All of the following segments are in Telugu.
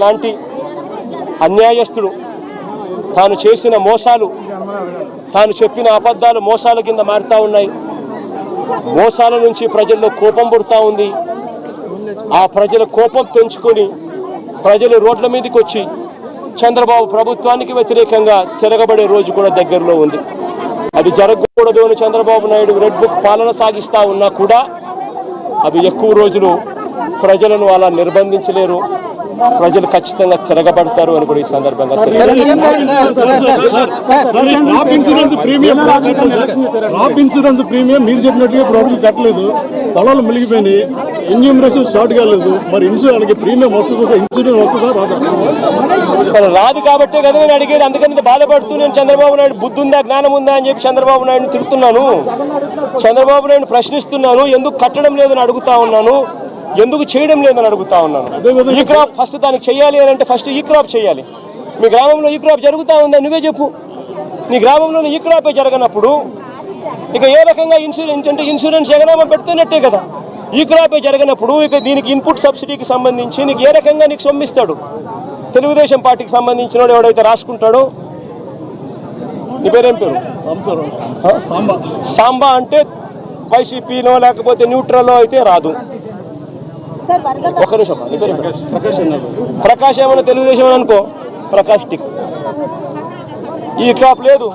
లాంటి అన్యాయస్తుడు తాను చేసిన మోసాలు, తాను చెప్పిన అబద్ధాలు మోసాల కింద మారుతూ ఉన్నాయి. మోసాల నుంచి ప్రజల్లో కోపం పుడుతూ ఉంది. ఆ ప్రజల కోపం పెంచుకొని ప్రజలు రోడ్ల మీదకి వచ్చి చంద్రబాబు ప్రభుత్వానికి వ్యతిరేకంగా తిరగబడే రోజు కూడా దగ్గరలో ఉంది. అది జరగకూడదు అని చంద్రబాబు నాయుడు రెడ్ బుక్ పాలన సాగిస్తూ ఉన్నా కూడా అవి ఎక్కువ రోజులు ప్రజలను అలా నిర్బంధించలేరు. ప్రజలు ఖచ్చితంగా తిరగబడతారు అని కూడా ఈ సందర్భంగా క్రాప్ ఇన్సూరెన్స్ ప్రీమియం మీరు చెప్పినట్టుగా ప్రభుత్వం కట్టలేదు, పొలాలు మునిగిపోయినాయి, ఎన్యూమరేషన్ స్టార్ట్ కాలేదు. మరి ఇన్సూరెన్స్ ప్రీమియం వస్తుందా, ఇన్సూరెన్స్ వస్తుందా రాదా? రాదు కాబట్టే కదా నేను అడిగేది. అందుకని బాధపడుతూ నేను చంద్రబాబు నాయుడు బుద్ధి ఉందా, జ్ఞానం ఉందా అని చెప్పి చంద్రబాబు నాయుడుని తిడుతున్నాను. చంద్రబాబు నాయుడు ప్రశ్నిస్తున్నాను, ఎందుకు కట్టడం లేదని అడుగుతా ఉన్నాను, ఎందుకు చేయడం లేదని అడుగుతా ఉన్నాను. ఈ క్రాప్ ఫస్ట్ దానికి చేయాలి అని అంటే ఫస్ట్ ఈ క్రాప్ చేయాలి. మీ గ్రామంలో ఈ క్రాప్ జరుగుతూ ఉందా నువ్వే చెప్పు. నీ గ్రామంలో ఈ క్రాపే జరగనప్పుడు ఇక ఏ రకంగా ఇన్సూరెన్స్ అంటే ఇన్సూరెన్స్ ఎగనామా పెడుతున్నట్టే కదా. ఈ క్రాపే జరగనప్పుడు ఇక దీనికి ఇన్పుట్ సబ్సిడీకి సంబంధించి నీకు ఏ రకంగా నీకు సొమ్మిస్తాడు? తెలుగుదేశం పార్టీకి సంబంధించిన వాడు ఎవడైతే రాసుకుంటాడో, నీ పేరేం పేరు? సాంబా అంటే వైసీపీలో లేకపోతే న్యూట్రల్లో అయితే రాదు. ఒక నిమిషం, ప్రకాష్ ఏమన్నా తెలుగుదేశం అనుకో, ప్రకాష్ టిక్. ఈ క్రాప్ లేదు,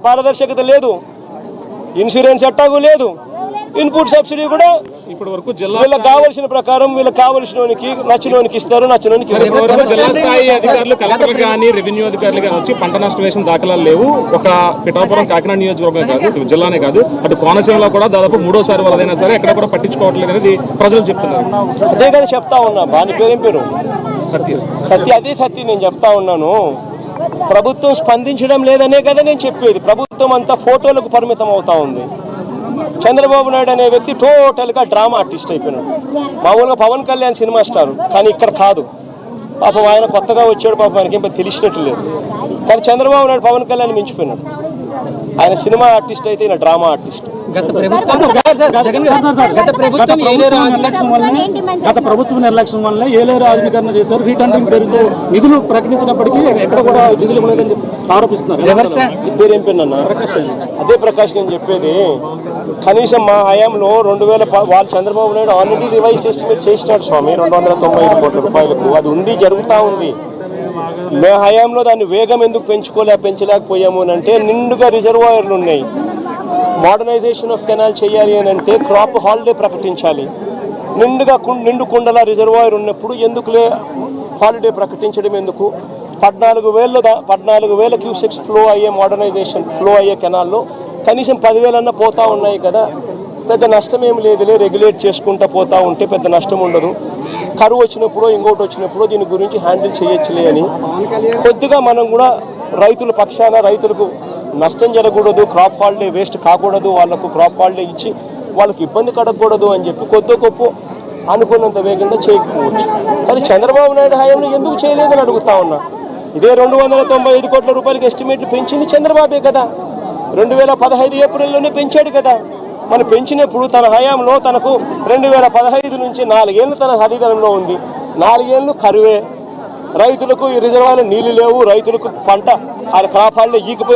పారదర్శకత లేదు, ఇన్సూరెన్స్ ఎట్టాగు లేదు, ఇన్పుట్ సబ్సిడీ కూడా ఇప్పటి వరకు వీళ్ళకి కావాల్సిన ప్రకారం వీళ్ళకి కావాల్సినోనికి నచ్చినోనికి ఇస్తారు, నచ్చినోనికి. జిల్లా స్థాయి అధికారులు, కలెక్టర్ కానీ రెవెన్యూ అధికారులు కానీ వచ్చి పంట నష్టం వేసిన దాఖలాలు లేవు. ఒక పిఠాపురం కాకినాడ నియోజకవర్గం కాదు, జిల్లానే కాదు, అటు కోనసీమలో కూడా దాదాపు 3వ వాళ్ళదైనా సరే ఎక్కడ కూడా పట్టించుకోవట్లేదు అనేది ప్రజలు చెప్తున్నారు. అదే కదా చెప్తా ఉన్నా. బాని పేరేం పేరు? సత్య. అదే సత్య నేను చెప్తా ఉన్నాను. ప్రభుత్వం స్పందించడం లేదనే కదా నేను చెప్పేది. ప్రభుత్వం అంతా ఫోటోలకు పరిమితం అవుతా ఉంది. చంద్రబాబు నాయుడు అనే వ్యక్తి టోటల్గా డ్రామా ఆర్టిస్ట్ అయిపోయినాడు. మామూలుగా పవన్ కళ్యాణ్ సినిమా స్టార్, కానీ ఇక్కడ కాదు. పాపం ఆయన కొత్తగా వచ్చాడు, పాపం ఆయనకి ఏం తెలిసినట్టు లేదు. కానీ చంద్రబాబు నాయుడు పవన్ కళ్యాణ్ మించిపోయినాడు. ఆయన సినిమా ఆర్టిస్ట్ అయితే ఈయన డ్రామా ఆర్టిస్ట్. గత ప్రభుత్వ నిర్లక్ష్యం వల్ల ఏలేరు ఆధునీకరణ చేశారు. రీటెండరింగ్ పేరుతో నిధులు ప్రకటించినప్పటికీ ఎక్కడ కూడా నిధులు లేదని ఆరోపిస్తున్నారు. పేరేం పేరున్నా? అదే ప్రకాష్ నేను చెప్పేది. కనీసం మా హయాంలో 2000 వాళ్ళు Chandrababu Naidu already revise estimate చేసినాడు స్వామి, 295 కోట్ల రూపాయలకు. అది ఉంది, జరుగుతూ ఉంది. మా హయాంలో దాన్ని వేగం ఎందుకు పెంచలేకపోయాము అని అంటే, నిండుగా రిజర్వాయర్లు ఉన్నాయి. మోడర్నైజేషన్ ఆఫ్ కెనాల్ చేయాలి అని అంటే క్రాప్ హాలిడే ప్రకటించాలి. నిండు కుండల రిజర్వాయర్ ఉన్నప్పుడు ఎందుకులే హాలిడే ప్రకటించడం ఎందుకు? 14,000 క్యూసెక్స్ ఫ్లో అయ్యే కెనాల్లో కనీసం 10,000 పోతా ఉన్నాయి కదా. పెద్ద నష్టం ఏమి లేదులే, రెగ్యులేట్ చేసుకుంటూ పోతూ ఉంటే పెద్ద నష్టం ఉండదు. కరువు వచ్చినప్పుడు ఇంకోటి వచ్చినప్పుడు దీని గురించి హ్యాండిల్ చేయొచ్చులే అని కొద్దిగా మనం కూడా రైతుల పక్షాన, రైతులకు నష్టం జరగకూడదు, క్రాప్ హాలిడే వేస్ట్ కాకూడదు, వాళ్లకు క్రాప్ హాలిడే ఇచ్చి వాళ్ళకి ఇబ్బంది కడగకూడదు అని చెప్పి కొద్ది గొప్ప అనుకున్నంత వేగంగా చేయకపోవచ్చు. కానీ చంద్రబాబు నాయుడు హయాంలో ఎందుకు చేయలేదని అడుగుతా ఉన్నా. ఇదే 295 కోట్ల రూపాయలకి ఎస్టిమేట్లు పెంచింది చంద్రబాబే కదా. 2015 ఏప్రిల్లోనే పెంచాడు కదా. మనం పెంచినప్పుడు తన హయాంలో తనకు 2015 నుంచి 4 ఏళ్ళు తన అధికారంలో ఉంది. 4 ఏళ్ళు కరువే, రైతులకు ఈ రిజర్వాయర్లు నీళ్లు లేవు, రైతులకు పంట క్రాప్ హాలిడే ఈకిపోయి